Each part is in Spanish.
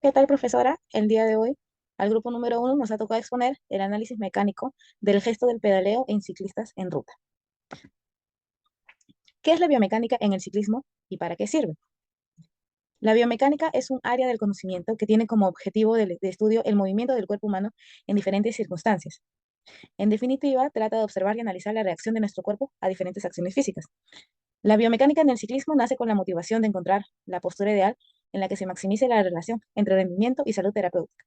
¿Qué tal, profesora? El día de hoy, al grupo número 1 nos ha tocado exponer el análisis mecánico del gesto del pedaleo en ciclistas en ruta. ¿Qué es la biomecánica en el ciclismo y para qué sirve? La biomecánica es un área del conocimiento que tiene como objetivo de estudio el movimiento del cuerpo humano en diferentes circunstancias. En definitiva, trata de observar y analizar la reacción de nuestro cuerpo a diferentes acciones físicas. La biomecánica en el ciclismo nace con la motivación de encontrar la postura ideal en la que se maximice la relación entre rendimiento y salud terapéutica.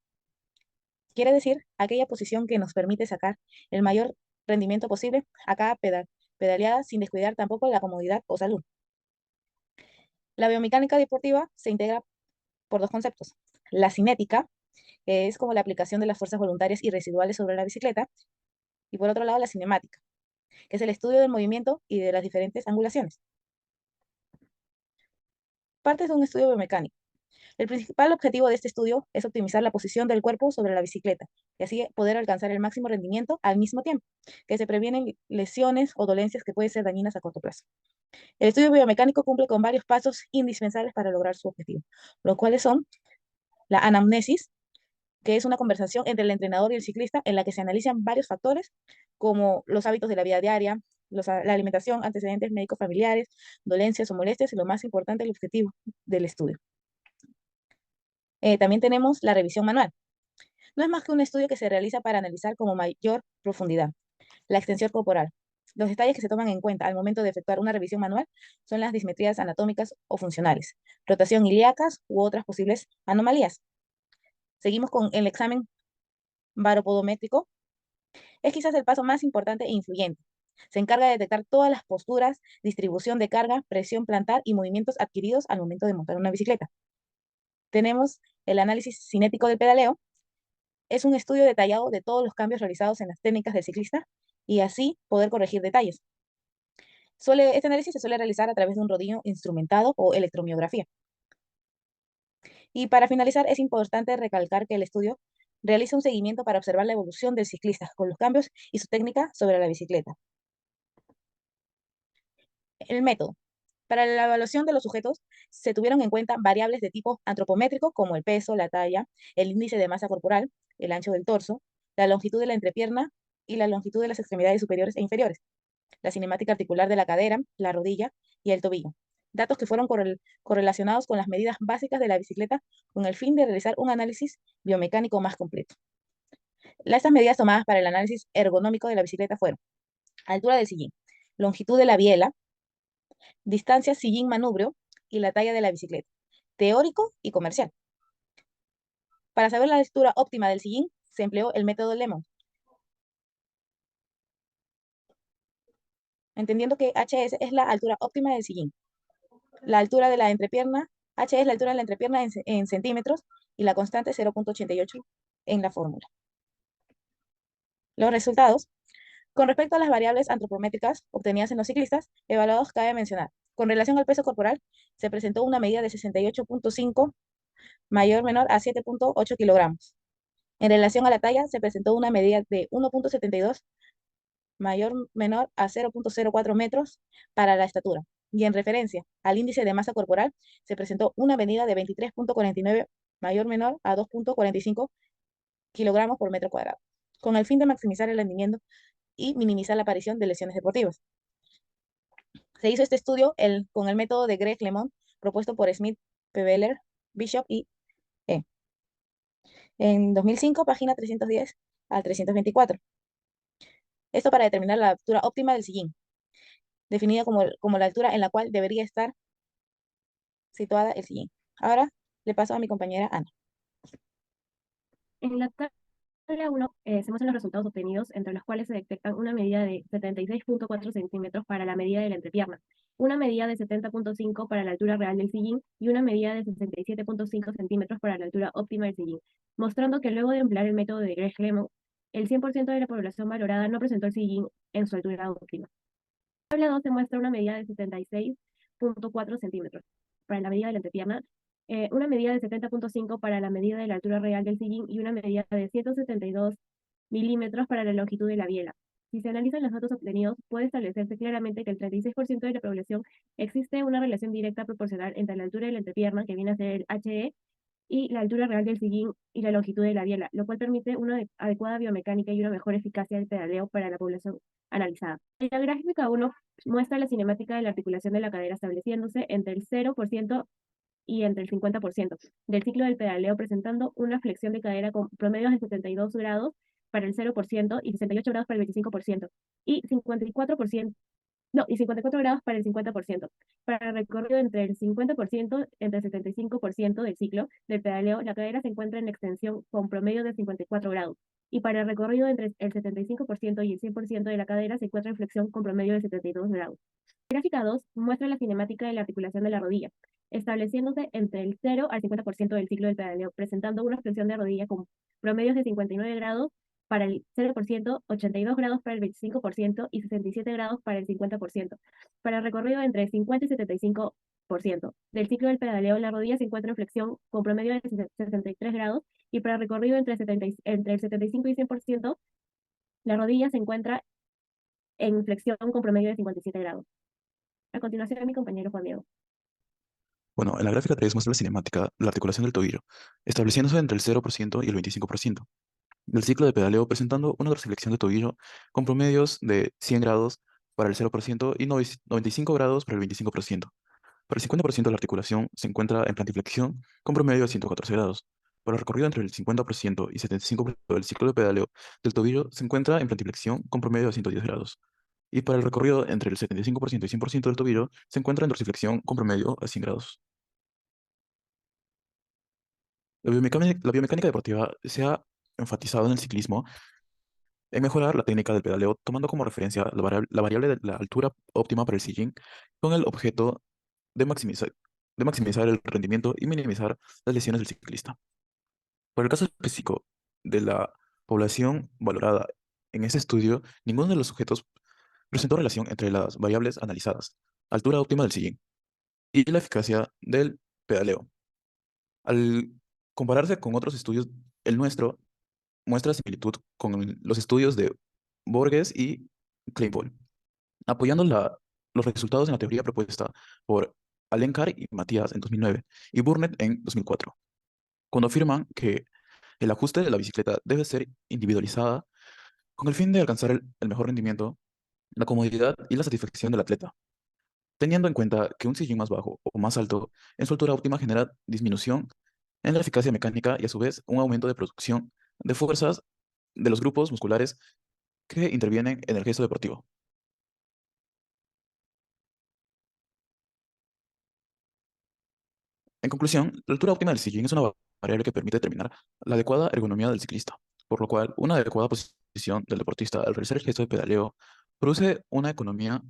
Quiere decir aquella posición que nos permite sacar el mayor rendimiento posible a cada pedaleada sin descuidar tampoco la comodidad o salud. La biomecánica deportiva se integra por dos conceptos. La cinética, que es como la aplicación de las fuerzas voluntarias y residuales sobre la bicicleta, y por otro lado la cinemática, que es el estudio del movimiento y de las diferentes angulaciones. Partes de un estudio biomecánico. El principal objetivo de este estudio es optimizar la posición del cuerpo sobre la bicicleta y así poder alcanzar el máximo rendimiento al mismo tiempo, que se previenen lesiones o dolencias que pueden ser dañinas a corto plazo. El estudio biomecánico cumple con varios pasos indispensables para lograr su objetivo, los cuales son la anamnesis, que es una conversación entre el entrenador y el ciclista en la que se analizan varios factores como los hábitos de la vida diaria, la alimentación, antecedentes médicos familiares, dolencias o molestias y lo más importante, el objetivo del estudio. También tenemos la revisión manual. No es más que un estudio que se realiza para analizar con mayor profundidad la extensión corporal. Los detalles que se toman en cuenta al momento de efectuar una revisión manual son las dismetrías anatómicas o funcionales, rotación ilíacas u otras posibles anomalías. Seguimos con el examen baropodométrico. Es quizás el paso más importante e influyente. Se encarga de detectar todas las posturas, distribución de carga, presión plantar y movimientos adquiridos al momento de montar una bicicleta. Tenemos el análisis cinético del pedaleo. Es un estudio detallado de todos los cambios realizados en las técnicas del ciclista y así poder corregir detalles. Este análisis se suele realizar a través de un rodillo instrumentado o electromiografía. Y para finalizar, es importante recalcar que el estudio realiza un seguimiento para observar la evolución del ciclista con los cambios y su técnica sobre la bicicleta. El método. Para la evaluación de los sujetos se tuvieron en cuenta variables de tipo antropométrico como el peso, la talla, el índice de masa corporal, el ancho del torso, la longitud de la entrepierna y la longitud de las extremidades superiores e inferiores, la cinemática articular de la cadera, la rodilla y el tobillo. Datos que fueron correlacionados con las medidas básicas de la bicicleta con el fin de realizar un análisis biomecánico más completo. Estas medidas tomadas para el análisis ergonómico de la bicicleta fueron altura del sillín, longitud de la biela, distancia sillín-manubrio y la talla de la bicicleta, teórico y comercial. Para saber la altura óptima del sillín, se empleó el método Lemon, entendiendo que HS es la altura óptima del sillín. La altura de la entrepierna, H es la altura de la entrepierna en centímetros y la constante 0,88 en la fórmula. Los resultados. Con respecto a las variables antropométricas obtenidas en los ciclistas, evaluados cabe mencionar. Con relación al peso corporal, se presentó una medida de 68,5 mayor menor a 7,8 kilogramos. En relación a la talla, se presentó una medida de 1,72 mayor menor a 0,04 metros para la estatura. Y en referencia al índice de masa corporal, se presentó una medida de 23,49 mayor menor a 2,45 kilogramos por metro cuadrado, con el fin de maximizar el rendimiento y minimizar la aparición de lesiones deportivas. Se hizo este estudio con el método de Greg LeMond, propuesto por Smith, Peveler, Bishop y E. En 2005, página 310 al 324. Esto para determinar la altura óptima del sillín, definida como la altura en la cual debería estar situada el sillín. Ahora le paso a mi compañera Ana. En la tabla 1 se muestran los resultados obtenidos, entre los cuales se detectan una medida de 76,4 centímetros para la medida de la entrepierna, una medida de 70,5 para la altura real del sillín y una medida de 67,5 centímetros para la altura óptima del sillín, mostrando que luego de emplear el método de Greg-Lemon, el 100% de la población valorada no presentó el sillín en su altura óptima. En la tabla 2 se muestra una medida de 76,4 centímetros para la medida de la entrepierna, una medida de 70,5 para la medida de la altura real del sillín y una medida de 172 milímetros para la longitud de la biela. Si se analizan los datos obtenidos, puede establecerse claramente que el 36% de la población existe una relación directa proporcional entre la altura de la entrepierna, que viene a ser el HE, y la altura real del sillín y la longitud de la biela, lo cual permite una adecuada biomecánica y una mejor eficacia del pedaleo para la población analizada. En la gráfica 1 muestra la cinemática de la articulación de la cadera estableciéndose entre el 0% y entre el 50% del ciclo del pedaleo, presentando una flexión de cadera con promedios de 72 grados para el 0% y 68 grados para el 25%, y 54%, no, y 54 grados para el 50%. Para el recorrido entre el 50% entre el 75% del ciclo del pedaleo, la cadera se encuentra en extensión con promedio de 54 grados. Y para el recorrido entre el 75% y el 100% de la cadera se encuentra en flexión con promedio de 72 grados. Gráfica 2 muestra la cinemática de la articulación de la rodilla, estableciéndose entre el 0 al 50% del ciclo del pedaleo, presentando una flexión de rodilla con promedios de 59 grados para el 0%, 82 grados para el 25% y 67 grados para el 50%. Para el recorrido entre el 50 y 75% del ciclo del pedaleo, la rodilla se encuentra en flexión con promedio de 63 grados, y para el recorrido entre el 75 y 100%, la rodilla se encuentra en flexión con promedio de 57 grados. A continuación, mi compañero Juan Diego. Bueno, en la gráfica 3 muestra la cinemática, la articulación del tobillo, estableciéndose entre el 0% y el 25% del ciclo de pedaleo, presentando una dorsiflexión de tobillo con promedios de 100 grados para el 0% y 95 grados para el 25%. Para el 50% de la articulación se encuentra en plantiflexión con promedio de 114 grados. Para el recorrido entre el 50% y 75% del ciclo de pedaleo del tobillo se encuentra en plantiflexión con promedio de 110 grados. Y para el recorrido entre el 75% y 100% del tobillo se encuentra en dorsiflexión con promedio a 100 grados. La biomecánica deportiva se ha enfatizado en el ciclismo en mejorar la técnica del pedaleo, tomando como referencia la variable de la altura óptima para el sillín, con el objeto de maximizar el rendimiento y minimizar las lesiones del ciclista. Por el caso específico de la población valorada en ese estudio, ninguno de los sujetos presentó relación entre las variables analizadas, altura óptima del sillín y la eficacia del pedaleo. Al compararse con otros estudios, el nuestro muestra similitud con los estudios de Borges y Kleinpohl, apoyando los resultados en la teoría propuesta por Alencar y Matías en 2009 y Burnett en 2004, cuando afirman que el ajuste de la bicicleta debe ser individualizada con el fin de alcanzar el mejor rendimiento, la comodidad y la satisfacción del atleta, teniendo en cuenta que un sillín más bajo o más alto en su altura óptima genera disminución en la eficacia mecánica y a su vez un aumento de producción de fuerzas de los grupos musculares que intervienen en el gesto deportivo. En conclusión, la altura óptima del sillín es una variable que permite determinar la adecuada ergonomía del ciclista, por lo cual una adecuada posición del deportista al realizar el gesto de pedaleo produce una economía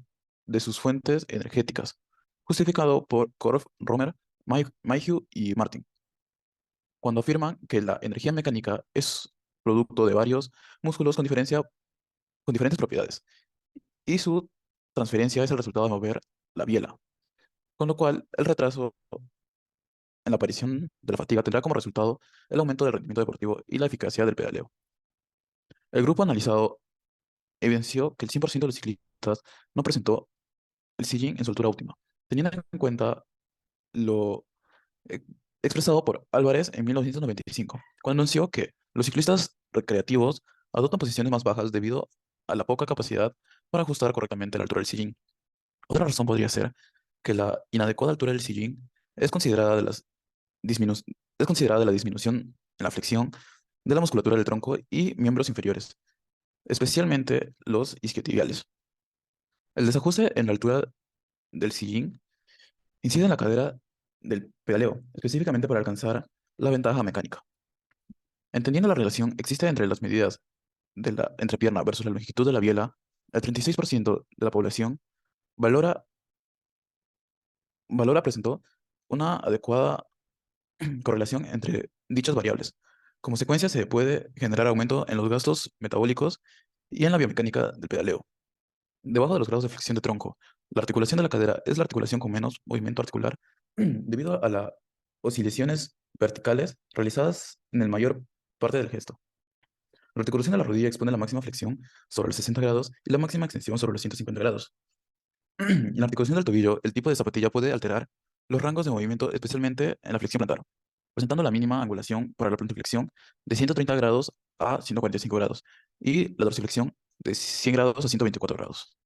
de sus fuentes energéticas, justificado por Korf, Romer, Mayhew y Martin, cuando afirman que la energía mecánica es producto de varios músculos con diferentes propiedades, y su transferencia es el resultado de mover la biela, con lo cual el retraso en la aparición de la fatiga tendrá como resultado el aumento del rendimiento deportivo y la eficacia del pedaleo. El grupo analizado evidenció que el 100% de los ciclistas no presentó el sillín en su altura óptima, teniendo en cuenta lo eh, expresado por Álvarez en 1995, cuando anunció que los ciclistas recreativos adoptan posiciones más bajas debido a la poca capacidad para ajustar correctamente la altura del sillín. Otra razón podría ser que la inadecuada altura del sillín es considerada de las disminu- es considerada la disminución en la flexión de la musculatura del tronco y miembros inferiores, especialmente los isquiotibiales. El desajuste en la altura del sillín incide en la cadera del pedaleo, específicamente para alcanzar la ventaja mecánica. Entendiendo la relación existe entre las medidas de la entrepierna versus la longitud de la biela, el 36% de la población valora, presentó una adecuada correlación entre dichas variables. Como consecuencia, se puede generar aumento en los gastos metabólicos y en la biomecánica del pedaleo. Debajo de los grados de flexión de tronco, la articulación de la cadera es la articulación con menos movimiento articular debido a las oscilaciones verticales realizadas en el mayor parte del gesto. La articulación de la rodilla expone la máxima flexión sobre los 60 grados y la máxima extensión sobre los 150 grados. En la articulación del tobillo, el tipo de zapatilla puede alterar los rangos de movimiento, especialmente en la flexión plantar. presentando la mínima angulación para la plantiflexión de 130 grados a 145 grados y la dorsiflexión de 100 grados a 124 grados.